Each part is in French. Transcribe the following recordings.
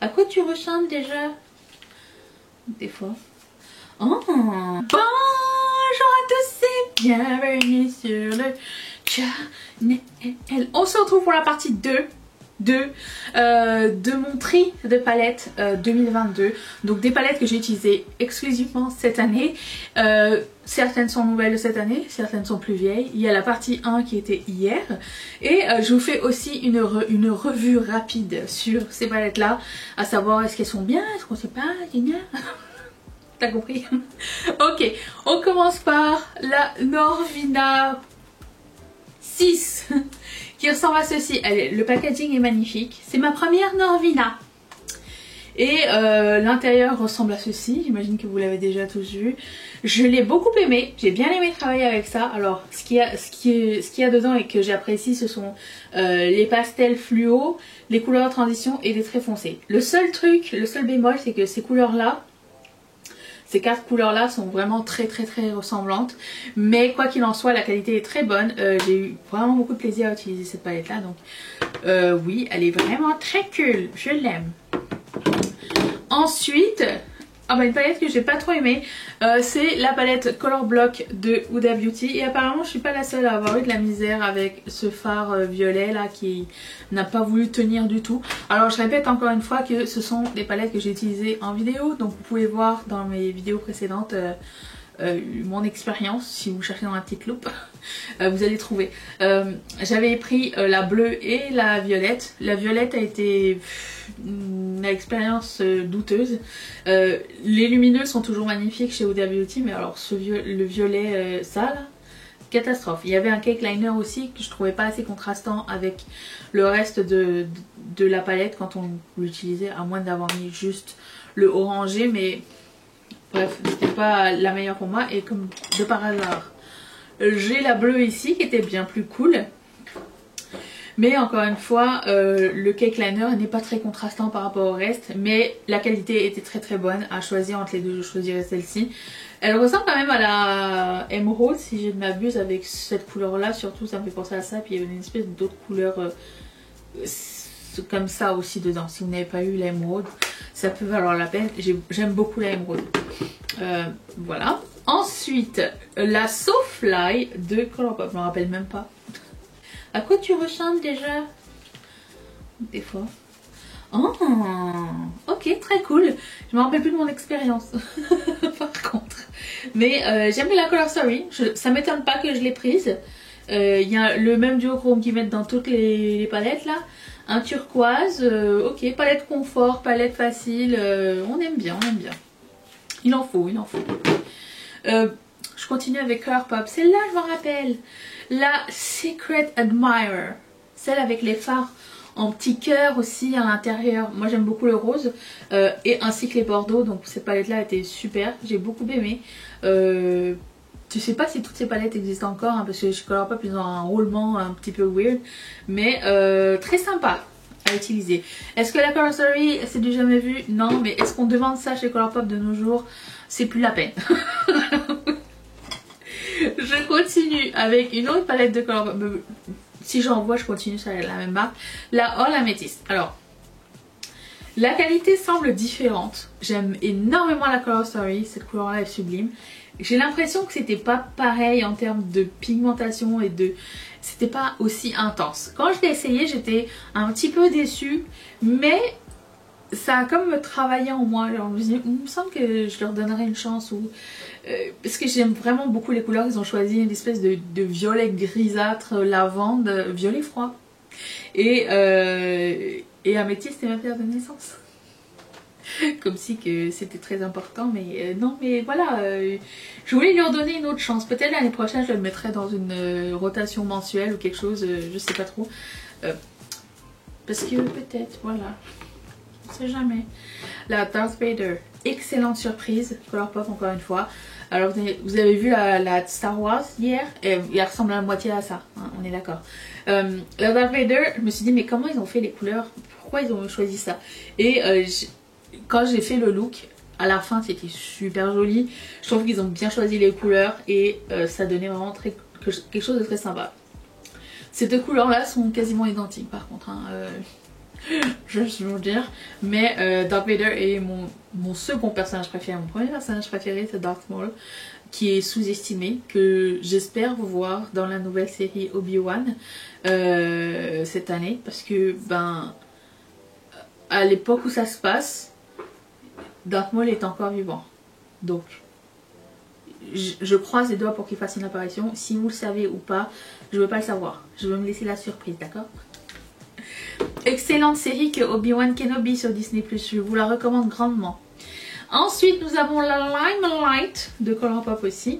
À quoi tu ressembles déjà? Des fois. Oh. Bonjour à tous et bienvenue sur le channel. On se retrouve pour la partie 2 de mon tri de palettes 2022. Donc des palettes que j'ai utilisées exclusivement cette année. Certaines sont nouvelles de cette année, certaines sont plus vieilles. Il y a la partie 1 qui était hier. Et je vous fais aussi une revue rapide sur ces palettes là. À savoir est-ce qu'elles sont bien, est-ce qu'on sait pas, t'as compris? Ok, on commence par la Norvina 6 qui ressemble à ceci. Le packaging est magnifique. C'est ma première Norvina. Et l'intérieur ressemble à ceci. J'imagine que vous l'avez déjà tous vu. Je l'ai beaucoup aimé. J'ai bien aimé travailler avec ça. Alors ce qu'il y a dedans et que j'apprécie, ce sont les pastels fluo, les couleurs de transition et des traits foncés. Le seul bémol, c'est que ces couleurs-là, ces 4 couleurs là sont vraiment très ressemblantes, mais quoi qu'il en soit la qualité est très bonne. J'ai eu vraiment beaucoup de plaisir à utiliser cette palette là, donc oui, elle est vraiment très cool, je l'aime. Ensuite, une palette que j'ai pas trop aimée, c'est la palette Color Block de Huda Beauty, et apparemment je suis pas la seule à avoir eu de la misère avec ce fard violet là qui n'a pas voulu tenir du tout. Alors je répète encore une fois que ce sont des palettes que j'ai utilisées en vidéo, donc vous pouvez voir dans mes vidéos précédentes mon expérience. Si vous cherchez dans la petite loupe vous allez trouver. J'avais pris la bleue et la violette. La violette a été une expérience douteuse. Les lumineux sont toujours magnifiques chez Huda Beauty, mais alors le violet ça là, catastrophe. Il y avait un cake liner aussi que je trouvais pas assez contrastant avec le reste de la palette quand on l'utilisait, à moins d'avoir mis juste le orangé, mais bref, c'était pas la meilleure pour moi. Et comme de par hasard, j'ai la bleue ici qui était bien plus cool. Mais encore une fois, le cake liner n'est pas très contrastant par rapport au reste, mais la qualité était très bonne. À choisir entre les deux, je choisirais celle-ci. Elle ressemble quand même à la Emerald, si je ne m'abuse, avec cette couleur là, surtout ça me fait penser à ça. Puis il y avait une espèce d'autre couleur comme ça aussi dedans. Si vous n'avez pas eu la Emerald, ça peut valoir la peine. J'aime beaucoup la Emerald. Voilà. Ensuite, la Soulfly de Colourpop, je me rappelle même pas. À quoi tu ressembles déjà? Des fois. Oh, ok, très cool. Je me rappelle plus de mon expérience par contre. Mais j'aime la Color Story. Ça m'étonne pas que je l'ai prise. Il y a le même duochrome qu'ils mettent dans toutes les palettes là. Un turquoise, ok, palette confort, palette facile. On aime bien, on aime bien. Il en faut, il en faut. Je continue avec Colourpop. Celle-là, je m'en rappelle. La Secret Admirer. Celle avec les fards en petit cœur aussi à l'intérieur. Moi j'aime beaucoup le rose et ainsi que les bordeaux. Donc cette palette là était super. J'ai beaucoup aimé. Je sais pas si toutes ces palettes existent encore hein, parce que chez Colourpop ils ont un roulement un petit peu weird. Mais très sympa à utiliser. Est-ce que la Color Story c'est du jamais vu? Non, mais est-ce qu'on demande ça chez Colourpop de nos jours? C'est plus la peine. Je continue avec une autre palette de Colourpop. Si j'en vois, je continue sur la même marque. La All Amethyst. Alors, la qualité semble différente. J'aime énormément la Color Story. Cette couleur-là est sublime. J'ai l'impression que c'était pas pareil en termes de pigmentation et de... C'était pas aussi intense. Quand je l'ai essayé, j'étais un petit peu déçue. Mais ça a comme travaillé en moi. Alors, il me semble que je leur donnerais une chance ou... parce que j'aime vraiment beaucoup les couleurs. Ils ont choisi une espèce de violet grisâtre, lavande, violet froid. Et améthyste, c'est ma pierre de naissance. Comme si que c'était très important, mais non, mais voilà. Je voulais lui redonner une autre chance. Peut-être l'année prochaine, je le mettrai dans une rotation mensuelle ou quelque chose, je sais pas trop. Parce que peut-être, voilà. On sait jamais. La Darth Vader, excellente surprise. Colourpop encore une fois. Alors vous avez vu la Star Wars hier, et il ressemble à la moitié à ça, hein, on est d'accord. La Darth Vader, je me suis dit mais comment ils ont fait les couleurs? Pourquoi ils ont choisi ça? Et quand j'ai fait le look, à la fin c'était super joli. Je trouve qu'ils ont bien choisi les couleurs et ça donnait vraiment quelque chose de très sympa. Ces deux couleurs là sont quasiment identiques par contre. Hein, je vais vous dire. Mais Darth Vader est mon second personnage préféré. Mon premier personnage préféré, c'est Darth Maul, qui est sous-estimé, que j'espère voir dans la nouvelle série Obi-Wan cette année. Parce que, ben, à l'époque où ça se passe, Darth Maul est encore vivant. Donc, je croise les doigts pour qu'il fasse une apparition. Si vous le savez ou pas, je veux pas le savoir. Je veux me laisser la surprise, d'accord? Excellente série que Obi-Wan Kenobi sur Disney+. Je vous la recommande grandement. Ensuite, nous avons la Limelight de Colourpop aussi.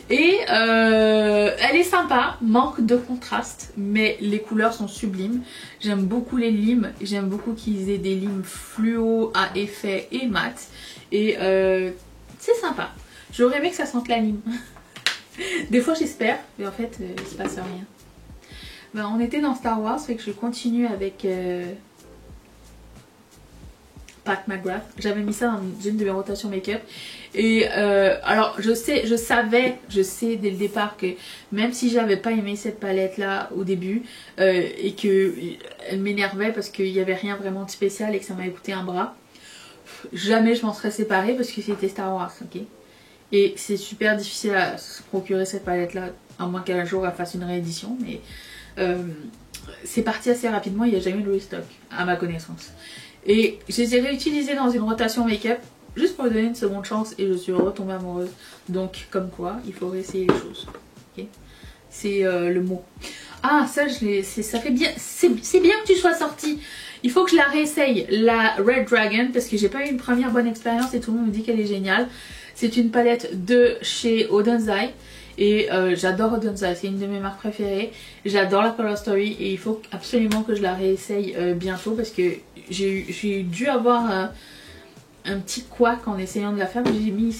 Et elle est sympa, manque de contraste, mais les couleurs sont sublimes. J'aime beaucoup les limes, j'aime beaucoup qu'ils aient des limes fluo à effet et mat. Et c'est sympa. J'aurais aimé que ça sente la lime. Des fois j'espère, mais en fait il se passe rien. Ben, on était dans Star Wars, fait que je continue avec Pat McGrath. J'avais mis ça dans une de mes rotations make-up. Et alors je sais dès le départ que même si j'avais pas aimé cette palette là au début et que elle m'énervait parce qu'il n'y avait rien vraiment de spécial et que ça m'avait coûté un bras, jamais je m'en serais séparée parce que c'était Star Wars, ok. Et c'est super difficile à se procurer cette palette là, à moins qu'un jour elle fasse une réédition, mais c'est parti assez rapidement, il n'y a jamais eu de restock à ma connaissance. Et je les ai réutilisés dans une rotation make-up juste pour lui donner une seconde chance et je suis retombée amoureuse. Donc comme quoi, il faut réessayer les choses. Okay, c'est le mot. Ah ça, ça fait bien, c'est bien que tu sois sortie. Il faut que je la réessaye, la Red Dragon, parce que j'ai pas eu une première bonne expérience et tout le monde me dit qu'elle est géniale. C'est une palette de chez Odenzai. Et j'adore Odenzai, c'est une de mes marques préférées. J'adore la Color Story et il faut absolument que je la réessaye bientôt parce que j'ai dû avoir un petit couac en essayant de la faire. J'ai mis,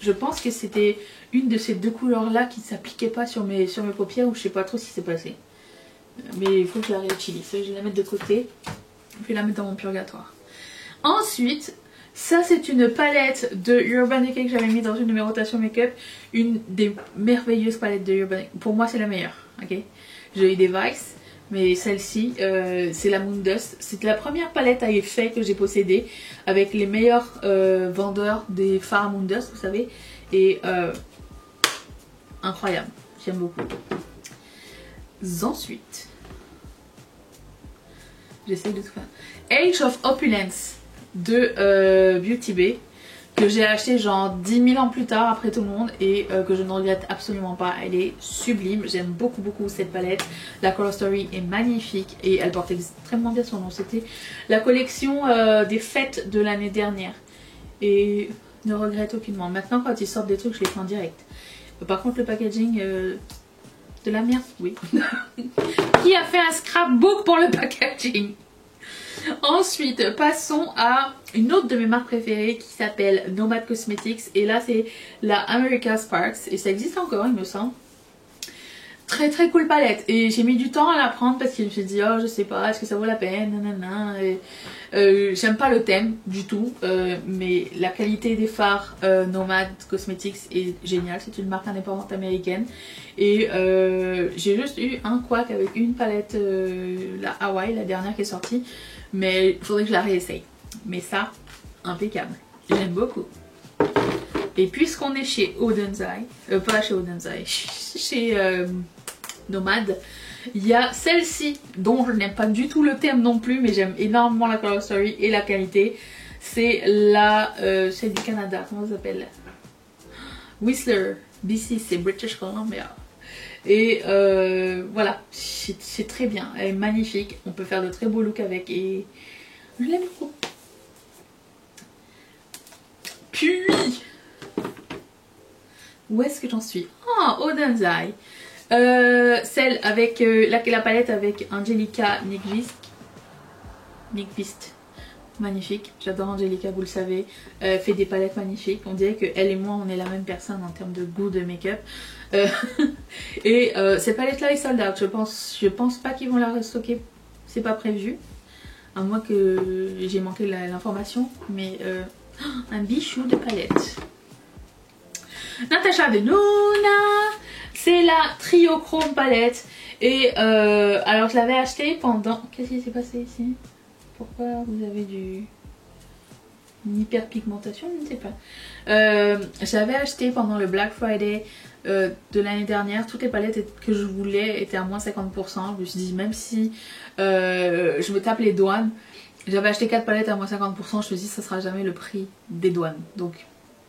je pense que c'était une de ces deux couleurs là qui ne s'appliquait pas sur mes paupières ou je sais pas trop ce qui s'est passé. Mais il faut que je la réutilise. Je vais la mettre de côté. Je vais la mettre dans mon purgatoire. Ensuite, ça c'est une palette de Urban Decay que j'avais mis dans une de mes rotations make-up. Une des merveilleuses palettes de Urban Decay. Pour moi c'est la meilleure. Ok, j'ai eu des Vice, mais celle-ci c'est la Moon Dust. C'était la première palette à effet que j'ai possédée avec les meilleurs vendeurs des fards Moon Dust, vous savez. Et incroyable, j'aime beaucoup. Ensuite, j'essaie de tout faire. Age of Opulence de Beauty Bay, que j'ai acheté genre 10 000 ans plus tard après tout le monde et que je ne regrette absolument pas. Elle est sublime, j'aime beaucoup cette palette. La Color Story est magnifique et elle porte extrêmement bien son nom. C'était la collection des fêtes de l'année dernière et ne regrette aucunement. Maintenant quand ils sortent des trucs je les fais en direct. Par contre le packaging de la merde, oui. Qui a fait un scrapbook pour le packaging? Ensuite, passons à une autre de mes marques préférées qui s'appelle Nomad Cosmetics. Et là, c'est la America Sparks. Et ça existe encore, il me semble. Très cool palette. Et j'ai mis du temps à la prendre parce que je me suis dit, oh, je sais pas, est-ce que ça vaut la peine? Nanana. J'aime pas le thème du tout. Mais la qualité des fards Nomad Cosmetics est géniale. C'est une marque indépendante américaine. Et j'ai juste eu un couac avec une palette, la Hawaii, la dernière qui est sortie. Mais il faudrait que je la réessaye. Mais ça, impeccable. J'aime beaucoup. Et puisqu'on est chez Odenzai, pas chez Odenzai, chez Nomad, il y a celle-ci dont je n'aime pas du tout le thème non plus, mais j'aime énormément la Color Story et la qualité. C'est la, celle du Canada, comment ça s'appelle? Whistler, BC, c'est British Columbia. Et voilà, c'est très bien, elle est magnifique, on peut faire de très beaux looks avec et je l'aime beaucoup. Puis, où est-ce que j'en suis? Ah, Odenzai. Celle avec la palette avec Angelica Nyqvist. Magnifique, j'adore Angelica, vous le savez. Fait des palettes magnifiques. On dirait que elle et moi on est la même personne en termes de goût de make-up. Et cette palette là est sold out. Je pense pas qu'ils vont la restocker. C'est pas prévu. À moins que j'ai manqué l'information. Mais un bichou de palette. Natasha Denona. C'est la Triochrome palette. Et alors je l'avais acheté pendant... Qu'est-ce qui s'est passé ici? Pourquoi vous avez une hyperpigmentation? Je ne sais pas. J'avais acheté pendant le Black Friday de l'année dernière. Toutes les palettes que je voulais étaient à moins 50%. Je me suis dit, même si je me tape les douanes, j'avais acheté 4 palettes à moins 50%. Je me suis dit, ça sera jamais le prix des douanes. Donc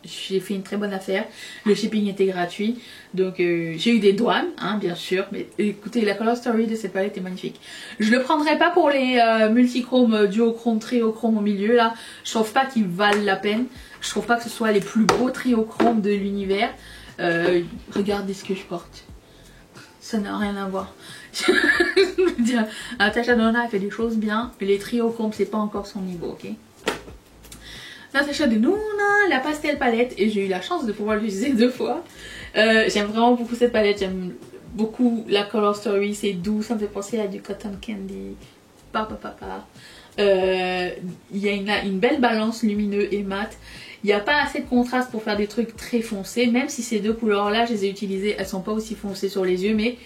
j'ai fait une très bonne affaire. Le shipping était gratuit. Donc j'ai eu des douanes, hein, bien sûr. Mais écoutez, la color story de cette palette est magnifique. Je le prendrai pas pour les multichromes, duochrome, triochrome au milieu là. Je trouve pas qu'ils valent la peine. Je trouve pas que ce soit les plus beaux triochromes de l'univers. Regardez ce que je porte. Ça n'a rien à voir. Je veux dire, Natasha Denona fait des choses bien. Mais les triochromes, c'est pas encore son niveau, ok? Natasha Denona, la pastel palette, et j'ai eu la chance de pouvoir l'utiliser 2 fois. J'aime vraiment beaucoup cette palette, j'aime beaucoup la color story, c'est doux, ça me fait penser à du cotton candy. Il y a une belle balance lumineux et mat. Il n'y a pas assez de contraste pour faire des trucs très foncés, même si ces 2 couleurs là je les ai utilisées, elles sont pas aussi foncées sur les yeux, mais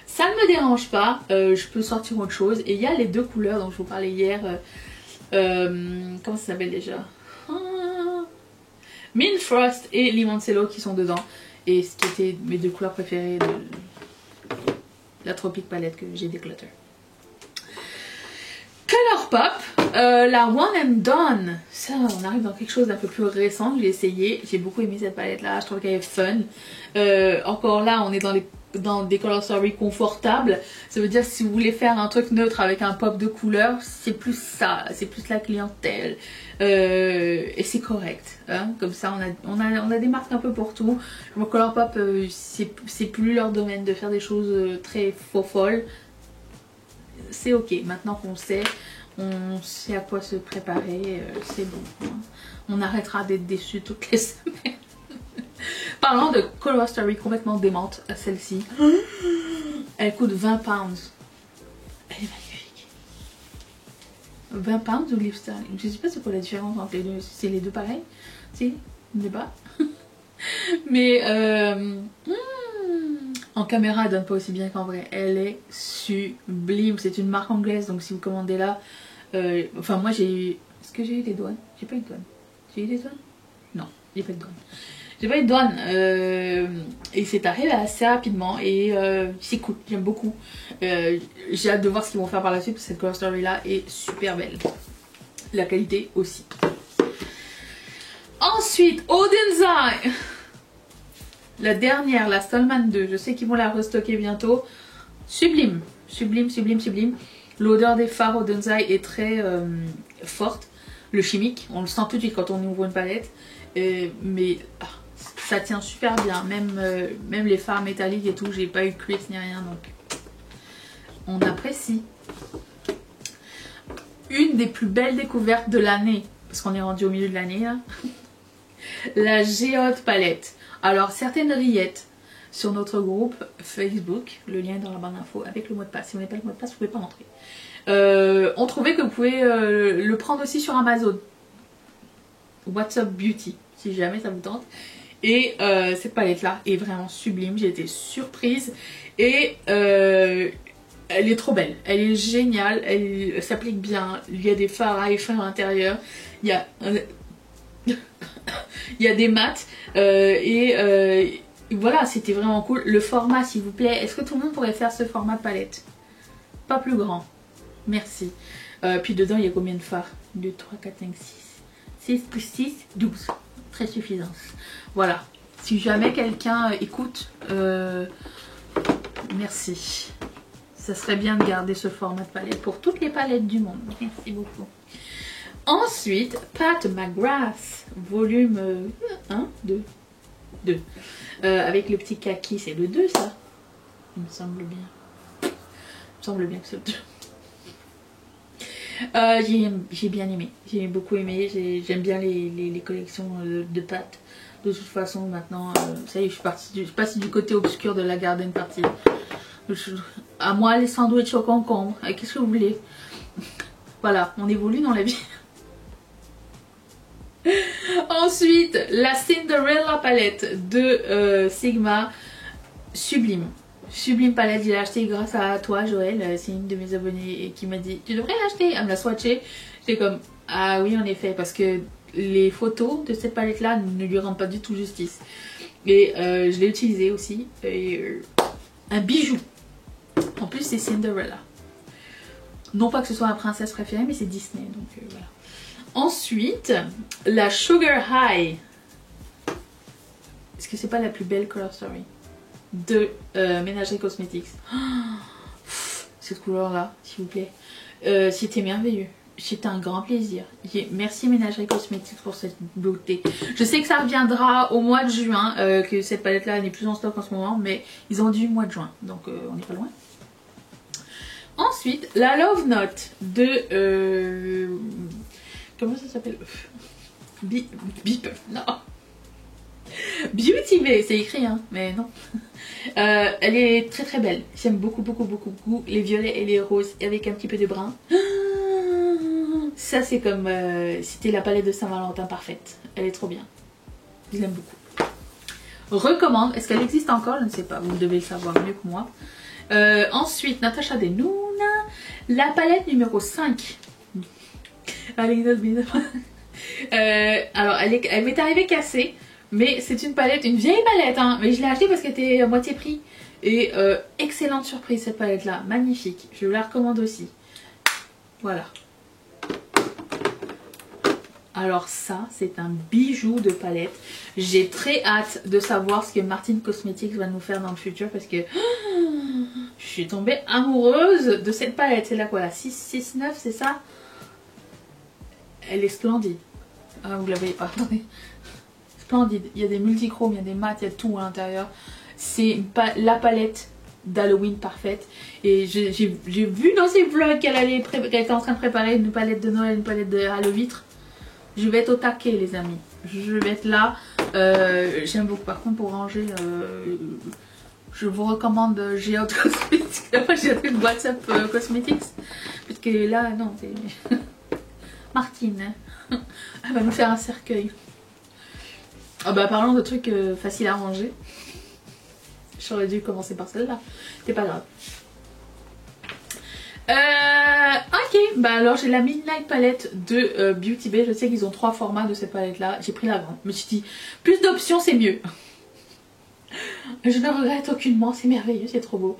ça ne me dérange pas. Je peux sortir autre chose. Et il y a les 2 couleurs dont je vous parlais hier, comment ça s'appelle déjà? Mint Frost et Limoncello qui sont dedans, et ce qui était mes 2 couleurs préférées de la Tropic palette que j'ai déclutter. Colourpop, la One and Done, ça on arrive dans quelque chose d'un peu plus récent. J'ai essayé, j'ai beaucoup aimé cette palette là, je trouve qu'elle est fun. Encore là on est dans des color story confortables. Ça veut dire si vous voulez faire un truc neutre avec un pop de couleurs, c'est plus ça, c'est plus la clientèle. Et c'est correct, hein. Comme ça on a des marques un peu pour tout. Mon Colourpop, c'est plus leur domaine de faire des choses très faux folles. C'est ok, maintenant qu'on sait, on sait à quoi se préparer, c'est bon, hein. On arrêtera d'être déçus toutes les semaines. Parlant de color story complètement démente, celle-ci, elle coûte 20 pounds. Elle est magnifique. 20 pounds ou livre sterling? Je sais pas c'est quoi la différence entre les deux. C'est les deux pareils? Si, débat. Mais en caméra elle donne pas aussi bien qu'en vrai. Elle est sublime. C'est une marque anglaise, donc si vous commandez là, enfin moi j'ai eu... Est-ce que j'ai eu des douanes? J'ai pas eu de douane. J'ai eu des douanes? Non, j'ai pas eu de douane. J'ai pas eu de douane et c'est arrivé assez rapidement et c'est cool, j'aime beaucoup. J'ai hâte de voir ce qu'ils vont faire par la suite parce que cette color story là est super belle. La qualité aussi. Ensuite, Odenzai. La dernière, la Stallman 2, je sais qu'ils vont la restocker bientôt. Sublime, sublime, sublime, sublime. L'odeur des fards Odenzai est très forte. Le chimique, on le sent tout de suite quand on ouvre une palette. Mais ça tient super bien, même les fards métalliques et tout, j'ai pas eu de crease ni rien, donc on apprécie. Une des plus belles découvertes de l'année, parce qu'on est rendu au milieu de l'année là, la Géode palette. Alors certaines rillettes sur notre groupe Facebook, le lien est dans la barre d'infos avec le mot de passe. Si vous n'avez pas le mot de passe, vous pouvez pas rentrer. On trouvait que vous pouvez le prendre aussi sur Amazon. What's Up Beauty, si jamais ça vous tente. Et cette palette là est vraiment sublime, j'ai été surprise et elle est trop belle, elle est géniale, elle s'applique bien, il y a des fards à effet à l'intérieur, il y a des mats et voilà, c'était vraiment cool. Le format s'il vous plaît, est-ce que tout le monde pourrait faire ce format de palette? Pas plus grand, merci. Puis dedans il y a combien de fards? 2, 3, 4, 5, 6. 6 plus 6, 12. Très suffisance. Voilà. Si jamais quelqu'un écoute, merci. Ça serait bien de garder ce format de palette pour toutes les palettes du monde. Merci beaucoup. Ensuite, Pat McGrath, volume 1, 2. Avec le petit kaki, c'est le 2 ça? Il me semble bien. Il me semble bien que c'est le 2. J'ai bien aimé, j'ai beaucoup aimé, j'aime bien les collections de pâtes. De toute façon maintenant, ça y est, je suis passée du côté obscur de la garden party. À moi les sandwichs au concombre, qu'est-ce que vous voulez? Voilà, on évolue dans la vie. Ensuite, la Cinderella palette de Sigma. sublime. Sublime palette, j'ai acheté grâce à toi Joël, c'est une de mes abonnées qui m'a dit tu devrais l'acheter, elle me l'a swatché. J'étais comme ah oui en effet parce que les photos de cette palette là ne lui rendent pas du tout justice. Et je l'ai utilisé aussi, et, un bijou. En plus c'est Cinderella. Non pas que ce soit ma princesse préférée mais c'est Disney donc voilà. Ensuite la Sugar High. Est-ce que c'est pas la plus belle color story de Ménagerie Cosmetics? Oh, cette couleur là s'il vous plaît, c'était merveilleux, c'était un grand plaisir. Merci Ménagerie Cosmetics pour cette beauté. Je sais que ça reviendra au mois de juin, que cette palette là n'est plus en stock en ce moment, mais ils ont dit mois de juin donc on n'est pas loin. Ensuite la Love Note de comment ça s'appelle? Bip, non, Beauty Bay, c'est écrit hein, mais non. Elle est très très belle. J'aime beaucoup les violets et les roses avec un petit peu de brun. Ça c'est comme c'était la palette de Saint-Valentin parfaite. Elle est trop bien. Je l'aime beaucoup. Recommande. Est-ce qu'elle existe encore? Je ne sais pas. Vous devez le savoir mieux que moi. Ensuite, Natasha Denona. La palette numéro 5. Alors elle m'est arrivée cassée. Mais c'est une palette, une vieille palette hein. Mais je l'ai achetée parce qu'elle était à moitié prix. Et excellente surprise cette palette là. Magnifique. Je la recommande aussi. Voilà. Alors ça, c'est un bijou de palette. J'ai très hâte de savoir ce que Martin Cosmetics va nous faire dans le futur. Parce que je suis tombée amoureuse de cette palette. C'est la quoi, la 669, c'est ça? Elle est splendide. Ah, vous la voyez pas, attendez. Splendide. Il y a des multichromes, il y a des mats, il y a tout à l'intérieur. C'est la palette d'Halloween parfaite. Et j'ai vu dans ses vlogs qu'elle était en train de préparer une palette de Noël, une palette de Halloween. Je vais être au taquet les amis. Je vais être là. J'aime beaucoup. Par contre pour ranger, je vous recommande G-Out Cosmetics. Après j'ai appris le WhatsApp Cosmetics. Parce que là non c'est Martine. Elle va nous faire un cercueil. Ah bah parlons de trucs faciles à ranger. J'aurais dû commencer par celle-là. C'est pas grave. Ok, bah alors j'ai la Midnight Palette de Beauty Bay. Je sais qu'ils ont 3 formats de cette palette là. J'ai pris la grande. Je me suis dit, plus d'options c'est mieux. Je ne regrette aucunement, c'est merveilleux, c'est trop beau.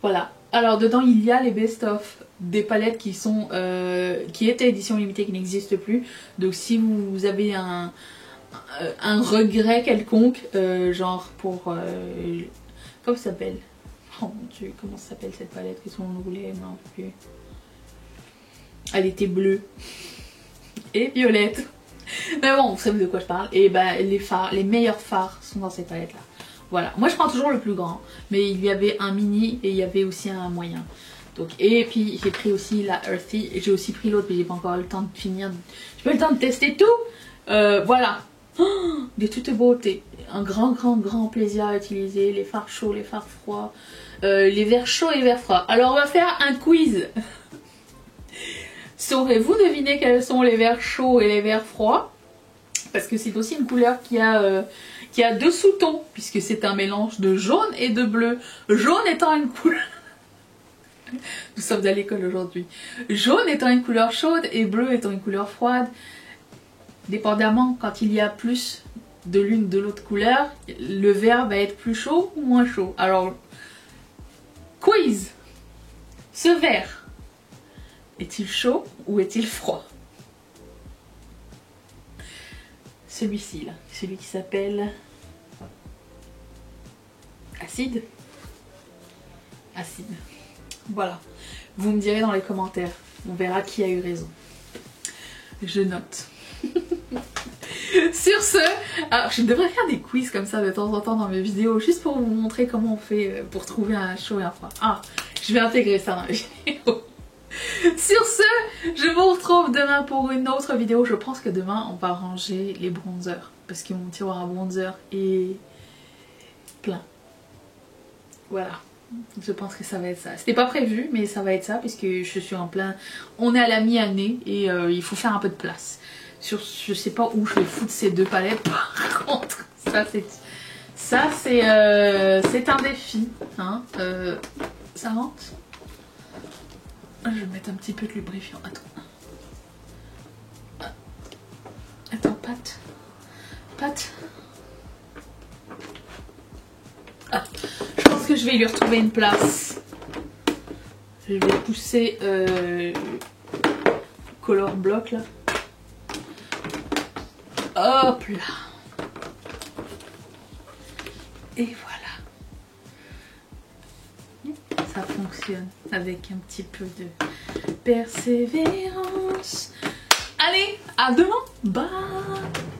Voilà. Alors dedans il y a les best-of des palettes qui sont qui étaient édition limitée, qui n'existent plus. Donc si vous avez un regret quelconque, genre pour comment ça s'appelle? Oh mon dieu, comment ça s'appelle cette palette que tout le monde voulait? Non plus. Elle était bleue et violette. Mais bon, vous savez de quoi je parle. Et bah les fards, les meilleurs fards sont dans cette palette là. Voilà, moi je prends toujours le plus grand, mais il y avait un mini et il y avait aussi un moyen. Donc, et puis j'ai pris aussi la Earthy, et j'ai aussi pris l'autre mais j'ai pas encore le temps de finir. J'ai pas le temps de tester tout. Voilà. Oh, de toute beauté, un grand plaisir à utiliser, les fards chauds, les fards froids, les verres chauds et les verres froids. Alors on va faire un quiz. Saurez-vous deviner quels sont les verres chauds et les verres froids? Parce que c'est aussi une couleur qui a 2 sous-tons, puisque c'est un mélange de jaune et de bleu. Jaune étant une couleur... Nous sommes à l'école aujourd'hui. Jaune étant une couleur chaude et bleu étant une couleur froide. Dépendamment, quand il y a plus de l'une de l'autre couleur, le vert va être plus chaud ou moins chaud. Alors, quiz. Ce vert, est-il chaud ou est-il froid? Celui-ci là, celui qui s'appelle acide. Acide. Voilà. Vous me direz dans les commentaires. On verra qui a eu raison. Je note. Sur ce, alors je devrais faire des quiz comme ça de temps en temps dans mes vidéos, juste pour vous montrer comment on fait pour trouver un chaud et un froid. Ah, je vais intégrer ça dans les vidéos. Sur ce, je vous retrouve demain pour une autre vidéo. Je pense que demain on va ranger les bronzers, parce que mon tiroir à bronzer est plein. Voilà. Je pense que ça va être ça. C'était pas prévu, mais ça va être ça, puisque je suis en plein... On est à la mi-année et il faut faire un peu de place. Je sais pas où je vais foutre ces 2 palettes, par contre. Ça, Ça, c'est un défi. Hein. Ça rentre. Je vais mettre un petit peu de lubrifiant. Attends. Attends, Pat. Ah, je pense que je vais lui retrouver une place. Je vais pousser color bloc là. Hop là. Et voilà. Ça fonctionne avec un petit peu de persévérance. Allez, à demain. Bye.